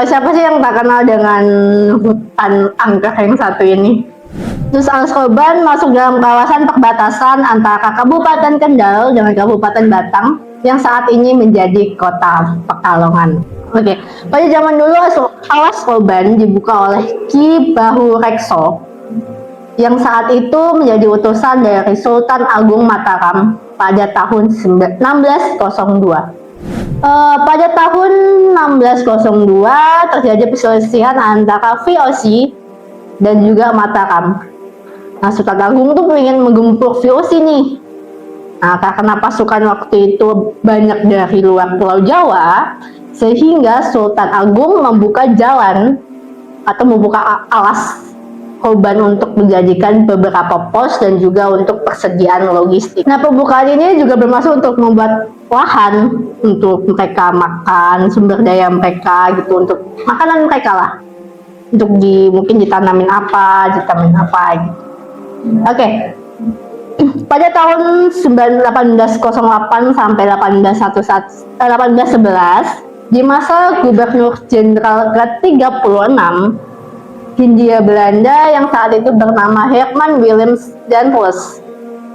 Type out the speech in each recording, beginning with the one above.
Siapa sih yang tak kenal dengan hutan angker yang satu ini? Terus Al-Skoban masuk dalam kawasan perbatasan antara Kabupaten Kendal dengan Kabupaten Batang yang saat ini menjadi kota Pekalongan. Oke, pada zaman dulu Al-Skoban dibuka oleh Ki Bahurekso yang saat itu menjadi utusan dari Sultan Agung Mataram pada tahun 1602. Pada tahun 1602 terjadi perselisihan antara VOC dan juga Mataram. Nah, Sultan Agung tuh ingin menggempur VOC nih. Nah, karena pasukan waktu itu banyak dari luar Pulau Jawa, sehingga Sultan Agung membuka jalan atau membuka alas Skoban untuk menjadikan beberapa pos dan juga untuk persediaan logistik. Nah, pembukaan ini juga bermaksud untuk membuat lahan untuk mereka makan, sumber daya mereka gitu, untuk makanan mereka lah. Untuk mungkin ditanamin apa gitu. Oke. Pada tahun 1808 sampai 1811 di masa Gubernur Jenderal ke-36 Hindia Belanda yang saat itu bernama Herman Willem Daendels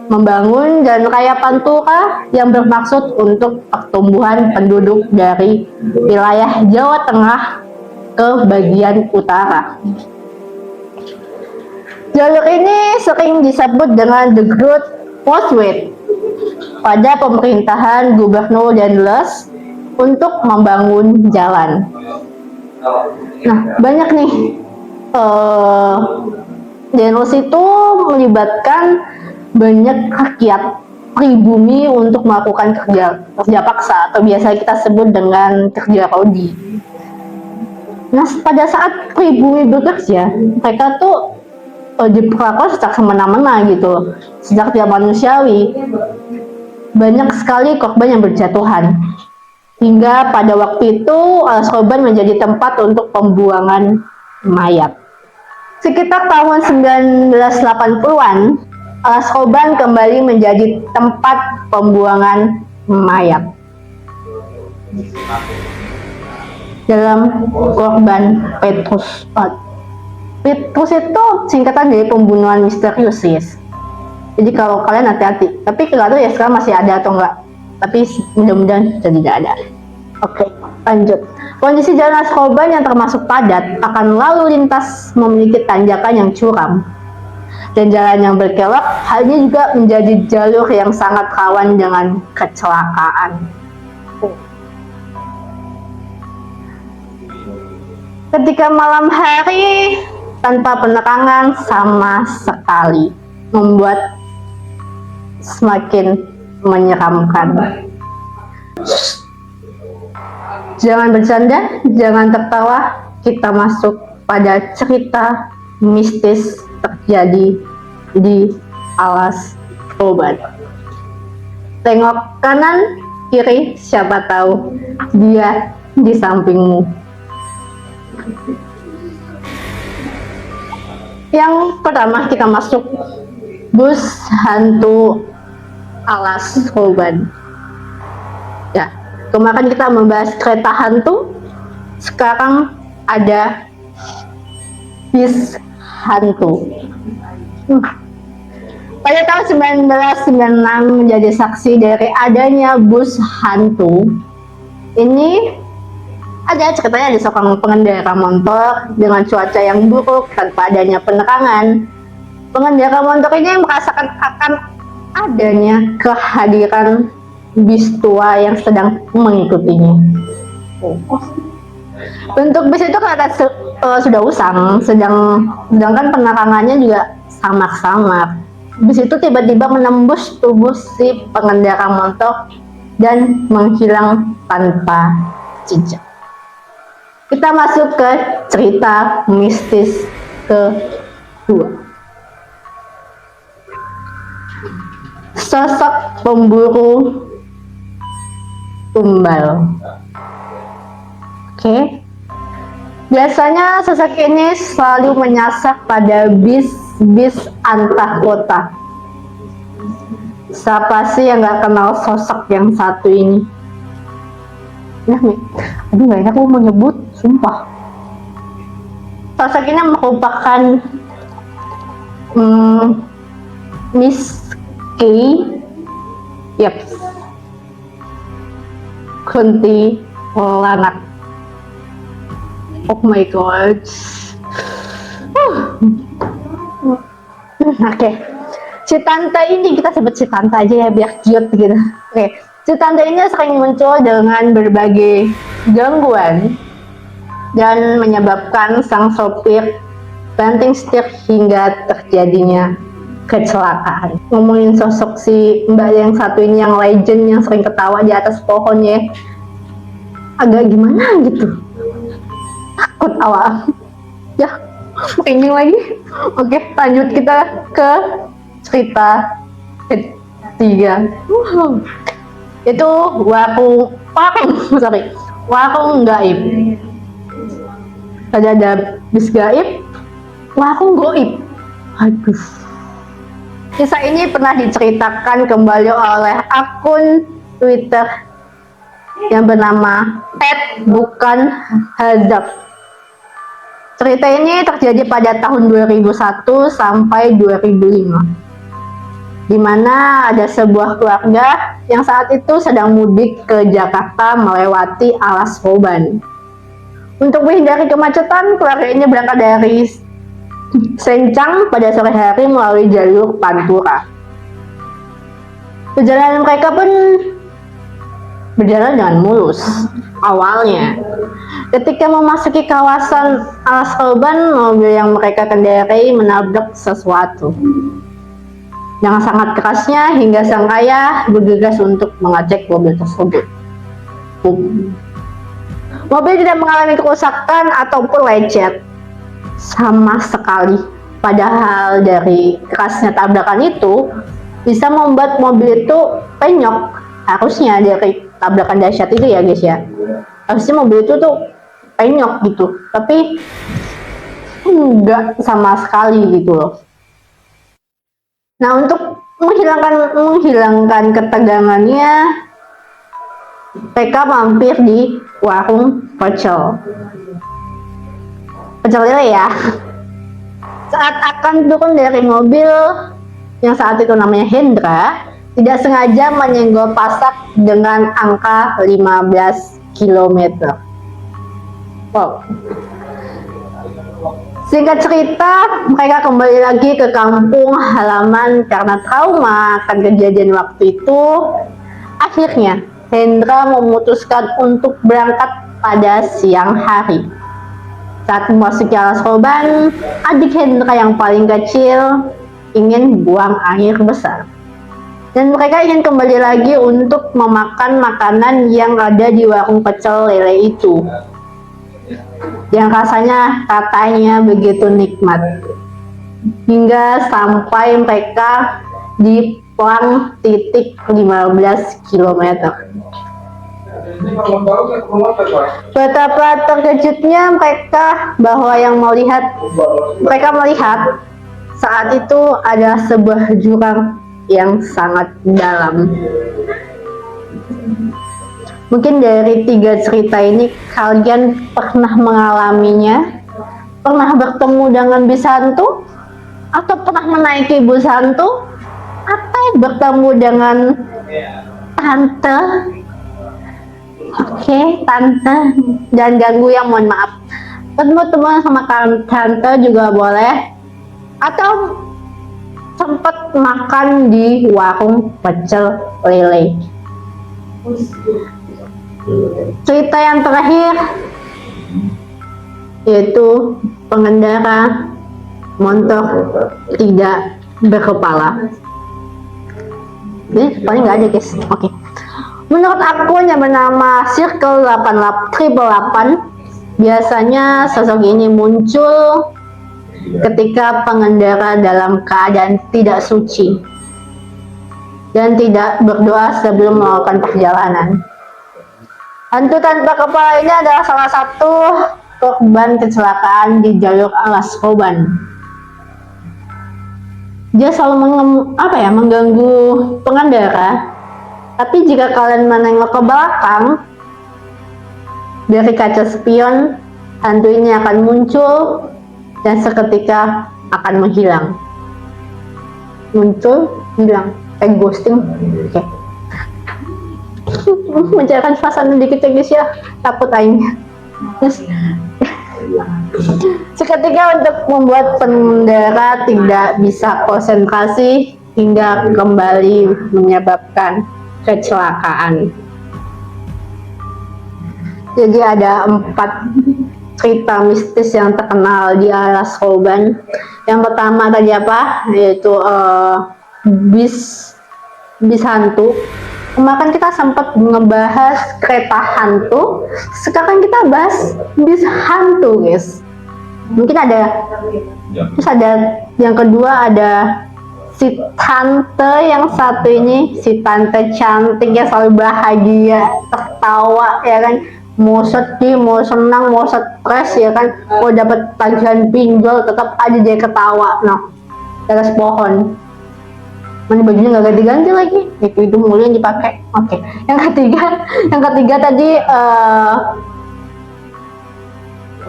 membangun Jalan Raya Pantura yang bermaksud untuk pertumbuhan penduduk dari wilayah Jawa Tengah ke bagian utara. Jalur ini sering disebut dengan The Great Postway pada pemerintahan Gubernur Daendels untuk membangun jalan. Nah, banyak nih Daendels itu melibatkan banyak rakyat pribumi untuk melakukan kerja paksa atau biasa kita sebut dengan kerja rodi. Nah, pada saat pribumi bekerja, mereka tuh diperlakukan secara semena-mena gitu, sejak tidak manusiawi. Banyak sekali korban yang berjatuhan. Hingga pada waktu itu Al-Skoban menjadi tempat untuk pembuangan mayat. Sekitar tahun 1980-an, Al-Skoban kembali menjadi tempat pembuangan mayat. Dalam korban Petrus. Petrus itu singkatan dari pembunuhan misterius, guys. Jadi kalau kalian hati-hati. Tapi nggak tahu ya sekarang masih ada atau enggak. Tapi mudah-mudahan sudah tidak ada. Oke, lanjut. Kondisi jalan Al-Skoban yang termasuk padat akan lalu lintas memiliki tanjakan yang curam. Dan jalan yang berkelok halnya juga menjadi jalur yang sangat rawan dengan kecelakaan. Ketika malam hari tanpa penerangan sama sekali membuat semakin menyeramkan. Jangan bercanda, jangan tertawa, kita masuk pada cerita mistis terjadi di alas Skoban. Tengok kanan, kiri, siapa tahu dia di sampingmu. Yang pertama kita masuk bus hantu alas Skoban. Ya, kemarin kita membahas kereta hantu, sekarang ada bis hantu. Pada tahun 1996 menjadi saksi dari adanya bus hantu. Ini ada ceritanya ada seorang pengendara motor dengan cuaca yang buruk tanpa adanya penerangan. Pengendara motor ini merasakan akan adanya kehadiran bis tua yang sedang mengikutinya. Bentuk bis itu kelihatan sudah usang, sedangkan penerangannya juga samar-samar. Bis itu tiba-tiba menembus tubuh si pengendara motor dan menghilang tanpa jejak. Kita masuk ke cerita mistis kedua. Sosok pemburu tumbal. Oke. Biasanya sosok ini selalu menyasar pada bis antar kota. Siapa sih yang nggak kenal sosok yang satu ini? Ya, aduh, gak enak aku mau nyebut, sumpah. Sosok ini merupakan Miss K. Yep. Kunti Lanak. Oh my god. Oke. Si tante ini, kita sebut si tante aja ya biar cute gitu. Oke. Si tante ini sering muncul dengan berbagai gangguan dan menyebabkan sang sopir banting setir hingga terjadinya kecelakaan. Ngomongin sosok si mbak yang satu ini yang legend yang sering ketawa di atas pohon ya, agak gimana gitu, takut awal ya, merinding lagi. Oke, lanjut kita ke cerita ketiga. Itu warung gaib. Ada bis gaib, warung gaib. Aduh. Kisah ini pernah diceritakan kembali oleh akun Twitter yang bernama @bukan hadap. Cerita ini terjadi pada tahun 2001 sampai 2005, di mana ada sebuah keluarga yang saat itu sedang mudik ke Jakarta melewati Alas Roban. Untuk menghindari kemacetan, keluarga ini berangkat dari Sencang pada sore hari melalui jalur Pantura. Perjalanan mereka pun berjalan dengan mulus awalnya. Ketika memasuki kawasan Alas Roban, mobil yang mereka kendarai menabrak sesuatu. Dengan sangat kerasnya hingga sang ayah bergegas untuk mengecek mobil tersebut. Mobil tidak mengalami kerusakan ataupun lecet sama sekali. Padahal dari kerasnya tabrakan itu bisa membuat mobil itu penyok. Harusnya dari tabrakan dahsyat itu ya guys ya, harusnya mobil itu tuh penyok gitu, tapi enggak sama sekali gitu loh. Nah, untuk menghilangkan ketegangannya, mereka mampir di warung pecel lele ya. Saat akan turun dari mobil yang saat itu namanya Hendra, tidak sengaja menyenggol pasak dengan angka 15 km. Wow. Singkat cerita, mereka kembali lagi ke kampung halaman karena trauma akan kejadian waktu itu. Akhirnya, Hendra memutuskan untuk berangkat pada siang hari. Saat memasuki Alas Roban, adik Hendra yang paling kecil ingin buang air besar. Dan mereka ingin kembali lagi untuk memakan makanan yang ada di warung pecel lele itu. Yang rasanya katanya begitu nikmat. Hingga sampai mereka di plang titik 15 km. Betapa terkejutnya mereka bahwa mereka melihat saat itu ada sebuah jurang yang sangat dalam. Mungkin dari 3 cerita ini kalian pernah mengalaminya, pernah bertemu dengan bis hantu, atau pernah menaiki bus hantu, atau bertemu dengan tante. Oke, tante, jangan ganggu ya, mohon maaf. Teman-teman sama tante juga boleh, atau sempat makan di warung pecel lele. Cerita yang terakhir yaitu pengendara motor tidak berkepala. Ini paling nggak ada guys. Oke. Menurut akun yang bernama Circle 888, biasanya sosok ini muncul ketika pengendara dalam keadaan tidak suci dan tidak berdoa sebelum melakukan perjalanan. Hantu tanpa kepala ini adalah salah satu korban kecelakaan di jalur Alas Roban. Dia selalu mengganggu pengendara. Tapi jika kalian menengok ke belakang dari kaca spion, hantu ini akan muncul dan seketika akan menghilang. Muncul, hilang, kayak ghosting. Oke. Mencairkan suasana dikit ya guys ya, takut aing. Terus seketika untuk membuat pengendara tidak bisa konsentrasi hingga kembali menyebabkan kecelakaan. Jadi ada 4 cerita mistis yang terkenal di Alas Roban. Yang pertama tadi apa? Yaitu bis hantu. Kemarin kita sempat ngebahas kereta hantu, sekarang kita bahas bis hantu guys. Mungkin ada, terus ada yang kedua ada si tante yang satu ini, si tante cantik yang selalu bahagia, tertawa ya kan, mau sedih, mau senang, mau stres ya kan, mau dapat tagihan pinjol tetap aja dia ketawa. Nah, di atas pohon. Mana bajunya nggak ganti-ganti lagi, itu mulu yang dipakai. Oke. Yang ketiga tadi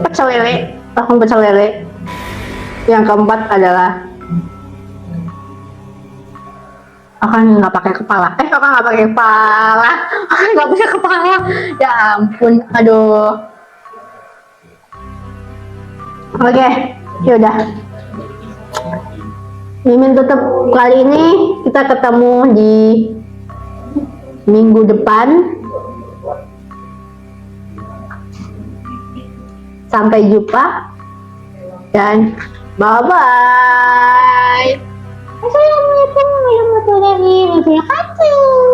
pecel lele, tahun pecel lele. Yang keempat adalah orang nggak pakai kepala. Orang nggak pakai kepala, orang nggak pakai kepala. Ya ampun, aduh. Oke, yaudah. Mimin tutup kali ini, kita ketemu di minggu depan. Sampai jumpa dan bye bye. Assalamualaikum warahmatullahi wabarakatuh.